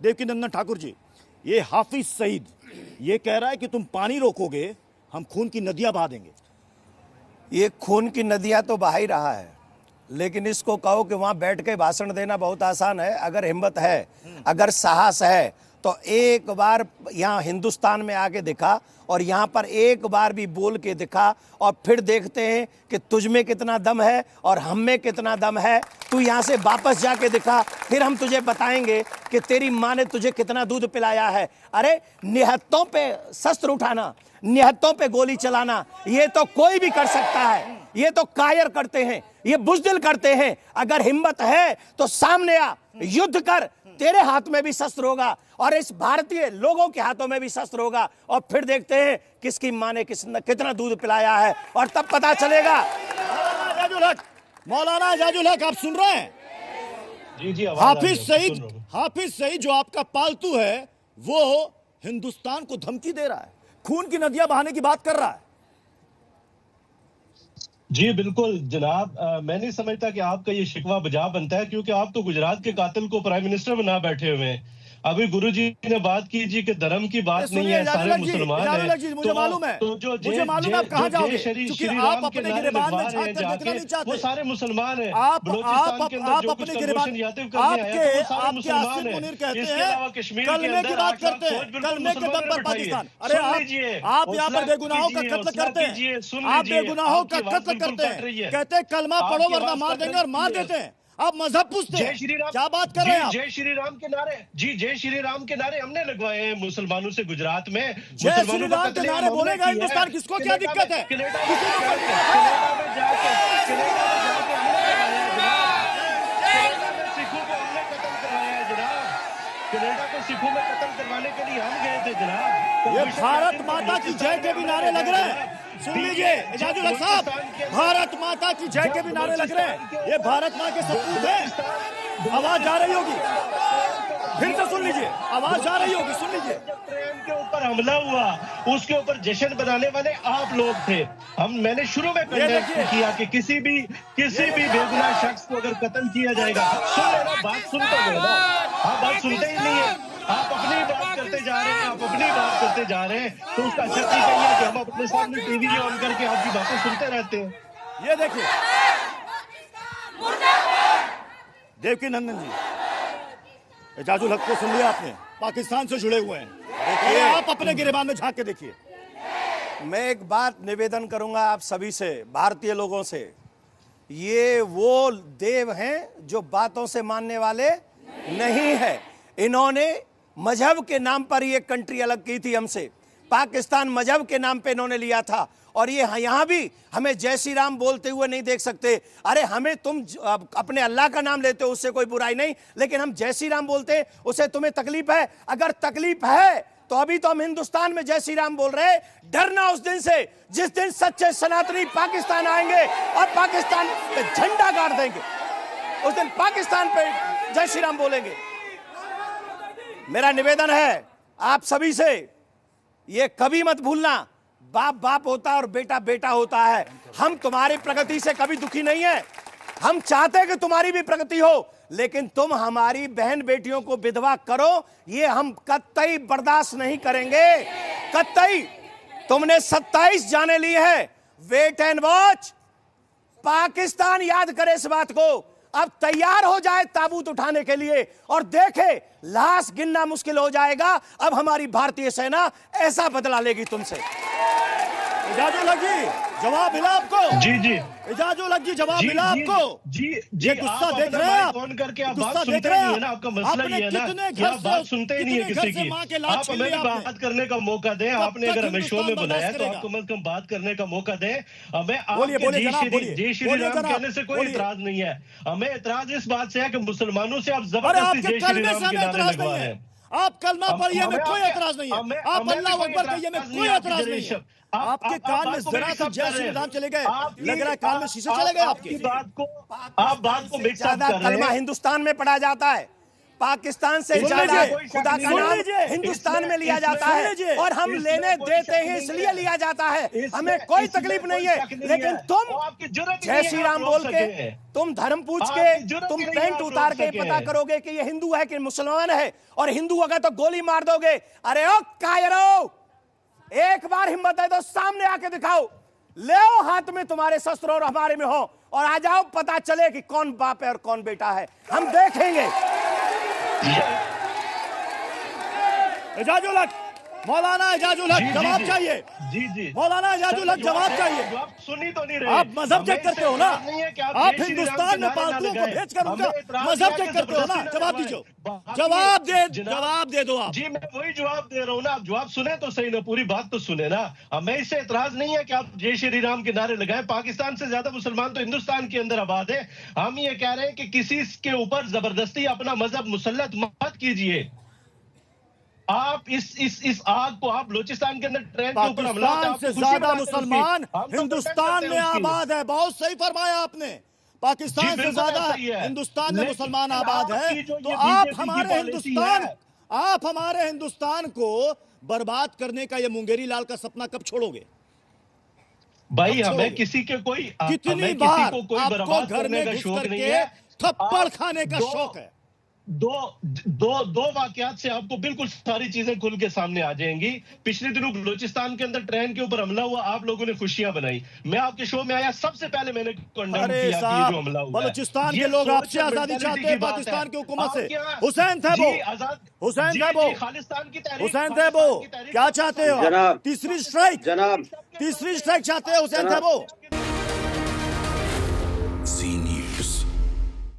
देवकीनंदन ठाकुर जी, ये हाफिज सईद ये कह रहा है कि तुम पानी रोकोगे, हम खून की नदियां बहा देंगे। ये खून की नदियां तो बहा ही रहा है, लेकिन इसको कहो कि वहां बैठ के भाषण देना बहुत आसान है। अगर हिम्मत है, अगर साहस है, तो एक बार यहाँ हिंदुस्तान में आके दिखा और यहाँ पर एक बार भी बोल के दिखा, और फिर देखते हैं कि तुझ में कितना दम है और हम में कितना दम है। तू यहाँ से वापस जाके दिखा, फिर हम तुझे बताएंगे कि तेरी माँ ने तुझे कितना दूध पिलाया है। अरे निहत्तों पे शस्त्र उठाना, निहत्तों पे गोली चलाना, ये तो कोई भी कर सकता है। ये तो कायर करते हैं, ये बुज़दिल करते हैं। अगर हिम्मत है तो सामने आ, युद्ध कर। तेरे हाथ में भी शस्त्र होगा और इस भारतीय लोगों के हाथों में भी शस्त्र होगा, और फिर देखते हैं किसकी मां ने कितना दूध पिलाया है, और तब पता चलेगा। मौलाना एजाजुल हक, आप सुन रहे हैं? जी जी, हाफिज सईद जो आपका पालतू है, वो हिंदुस्तान को धमकी दे रहा है, खून की नदियां बहाने की बात कर रहा है। जी बिल्कुल जनाब, मैं नहीं समझता कि आपका ये शिकवा बजा बनता है, क्योंकि आप तो गुजरात के कातिल को प्राइम मिनिस्टर बना बैठे हुए हैं। अभी गुरुजी ने बात की जी कि धर्म की बात नहीं है, सारे मुसलमान हैं। मुझे मालूम है, मुझे मालूम है आप कहां जाओगे, क्योंकि आप अपने गिरबान में झांक कर देखना नहीं चाहते। वो सारे मुसलमान हैं। आप अपने गिरबान, आपके आसिफ मुनीर कहते हैं कलमे की बात करते हैं, कलमे के दम पर पाकिस्तान। अरे आप यहाँ पर बेगुनाहों का कत्ल करते हैं, आप बेगुनाहों का कत्ल करते हैं, कहते हैं कलमा पढ़ो वरना मार देंगे, और मार देते हैं। आप मजहब पूछते हैं, क्या बात कर रहे हैं आप? जय श्री राम के नारे, जी जय श्री राम के नारे हमने लगवाए हैं मुसलमानों से गुजरात में। जय श्री राम के नारे बोलेगा हिंदुस्तान, किसको क्या दिक्कत है? कनाडा को सिखों में कत्ल करवाने के लिए हम गए थे जनाब। ये भारत माता की जय के भी नारे लग रहे हैं। सुन लीजिए एजाजुल हक साहब, भारत माता की जय के भी नारे लग रहे हैं। ये भारत माँ के सपूत हैं। आवाज जा रही होगी, फिर से सुन लीजिए, आवाज जा रही होगी, सुन लीजिए। ट्रेन के ऊपर हमला हुआ, उसके ऊपर जश्न बनाने वाले आप लोग थे। मैंने शुरू में कंडेम किया कि किसी भी बेगुनाह शख्स को अगर कत्ल किया जाएगा। सुन लेना, बात सुनते हो ना, आप बात सुनते ही नहीं है। आप अपनी बात करते जा रहे हैं, आप अपनी बात करते जा रहे हैं, तो उसका अच्छा नहीं है कि हम अपने सामने टीवी ऑन करके आपकी बातें सुनते रहते हैं। ये देखिए देवकीनंदन जी, एजाजुल हक को सुन लिया आपने, पाकिस्तान से जुड़े हुए हैं। देखिए आप अपने गिरबान में झांक के देखिए। मैं एक बात निवेदन करूंगा आप सभी से, भारतीय लोगों से, ये वो देव हैं जो बातों से मानने वाले नहीं है। इन्होंने मजहब के नाम पर ये कंट्री अलग की थी हमसे। पाकिस्तान मजहब के नाम पे इन्होंने लिया था, और ये यहाँ भी हमें जय श्री राम बोलते हुए नहीं देख सकते। अरे हमें तुम अपने अल्लाह का नाम लेते हो, उससे कोई बुराई नहीं, लेकिन हम जय श्री राम बोलते हैं, उससे तुम्हें तकलीफ है? अगर तकलीफ है तो अभी तो हम हिंदुस्तान में जय श्री राम बोल रहे हैं। डरना उस दिन से जिस दिन सच्चे सनातनी पाकिस्तान आएंगे और पाकिस्तान पे झंडा गाड़ देंगे, उस दिन पाकिस्तान पे जय श्री राम बोलेंगे। मेरा निवेदन है आप सभी से, ये कभी मत भूलना, बाप बाप होता है और बेटा बेटा होता है। हम तुम्हारी प्रगति से कभी दुखी नहीं है, हम चाहते हैं कि तुम्हारी भी प्रगति हो, लेकिन तुम हमारी बहन बेटियों को विधवा करो, ये हम कतई बर्दाश्त नहीं करेंगे, कतई। तुमने 27 जाने ली है, वेट एंड वॉच। पाकिस्तान याद करे इस बात को, अब तैयार हो जाए ताबूत उठाने के लिए, और देखे लाश गिनना मुश्किल हो जाएगा। अब हमारी भारतीय सेना ऐसा बदला लेगी तुमसे। एजाजुल हक जी जवाब मिला आपको? जी जी एजाजुल हक जी जवाब मिला आपको? जी ये गुस्सा देख रहे हैं आप? फोन करके आप गुस्सा बात सुनते नहीं है ना, आपका मसला ये है ना कि आप बात सुनते ही नहीं है किसी की। आप हमें भी बात करने का मौका दें। आपने अगर हमें शो में बुलाया तो आप कम से कम बात करने का मौका दें। हमें आपके जय श्री राम कहने से कोई इतराज नहीं है, हमें इतराज इस बात से है कि मुसलमानों से आप जबरदस्ती जय श्री राम के नारे लगवा रहे हैं। आप कलमा पढ़िए में कोई एतराज नहीं है, आप अल्लाह अकबर कहिए में कोई एतराज नहीं है। आपके कान में जरा सा जय श्री राम चले गए, लग रहा है कान में शीशे चले गए आपके। आप बात को मिक्स अप कर रहे हैं। कलमा हिंदुस्तान में पढ़ा जाता है, पाकिस्तान से सुन ज्यादा लीजिए, खुदा का सुन नाम लीजिए, हिंदुस्तान में लिया इसमें- जाता सुन है लीजिए, और हम इसमें लेने कोई देते शक हैं नहीं इसलिए है। लिया जाता है। इसमें- हमें कोई इसमें तकलीफ कोई नहीं है, शक नहीं लेकिन है। तुम वो आपकी जरूरत ही जय नहीं श्री है, राम आप बोल रोक के सके। तुम धर्म पूछ आपकी के जरूरत तुम ही नहीं पेंट है, आप उतार रोक के सके। पता करोगे कि ये हिंदू है कि मुसलमान है, और हिंदू अगर तो गोली मार दोगे। अरे ओ कायरो, एक बार हिम्मत है तो सामने आके दिखाओ, ले आओ हाथ में तुम्हारे शस्त्र और हमारे में हो, और आ जाओ, पता चले कि कौन बाप है और कौन बेटा है, हम देखेंगे। एजाजुल हक, मौलाना एजाजुल हक, जवाब चाहिए। जी मौलाना एजाजुल हक, जवाब चाहिए। आप सुनी तो नहीं रहे। आप मजहब चेक करते हो ना, आप जय श्री हिंदुस्तान राम में के नारे पालतुओं ना को लगाएं। भेजकर उनका हमें इतराज मजहब किया चेक कि करते हो ना, जबरदस्ती जवाब ना दीजिए, लगाएं। जवाब दे दो आप। जी मैं वही जवाब दे रहा हूँ ना, आप जवाब सुने तो सही ना, पूरी बात तो सुने ना। हमें इससे इतराज नहीं है कि आप जय श्री राम के नारे लगाएं। पाकिस्तान से ज्यादा मुसलमान तो हिंदुस्तान के अंदर आबाद है। हम ये कह रहे हैं कि किसी के ऊपर जबरदस्ती अपना मजहब मुसल्लत मत कीजिए। आप इस आग को आप बलूचिस्तान के अंदर ट्रेन के ऊपर हमला होता है, पाकिस्तान आपको से खुशी ज्यादा मनाते हैं मुसलमान उसकी। हम तो हिंदुस्तान protest में करते हैं उसकी। आबाद है। बहुत सही फरमाया आपने, पाकिस्तान जी, से बिल्कुल ज्यादा ऐसा ही है। हिंदुस्तान में लेकिन मुसलमान आबाद है। आपकी जो तो ये आप BJP की हमारे पॉलिसी हिंदुस्तान, है। आप हमारे हिंदुस्तान को बर्बाद करने का ये मुंगेरी लाल का सपना कब छोड़ोगे? भाई अब हमें छोड़ोगे। किसी के कोई कितनी हमें बार किसी को कोई आपको बर्बाद घर करने में का घुस शौक नहीं करके है। थप्पड़ आप खाने का शौक है। दो वाकयात से आपको बिल्कुल सारी चीजें खुल के सामने आ जाएंगी। पिछले दिनों बलूचिस्तान के अंदर ट्रेन के ऊपर हमला हुआ, आप लोगों ने खुशियां बनाई। मैं आपके शो में आया, सबसे पहले मैंने कंडेम अरे किया कि ये साहब, जो हमला हुआ है। बलूचिस्तान ये के लोग सोच आपसे और आजादी mentality चाहते हैं की बात पाकिस्तान है। की हुकूमत से। आप क्या- हुसैन जी, थैबो, आजाद हुसैन जी, थैबो, जी, खालिस्तान की तहरीक, हुसैन खालिस्तान थैबो, की तहरीक क्या चाहते हो? जनाब, तीसरी स्ट्राइक, जनाब, तीसरी स्ट्राइक चाहते हो हुसैन जनाब, थैबो?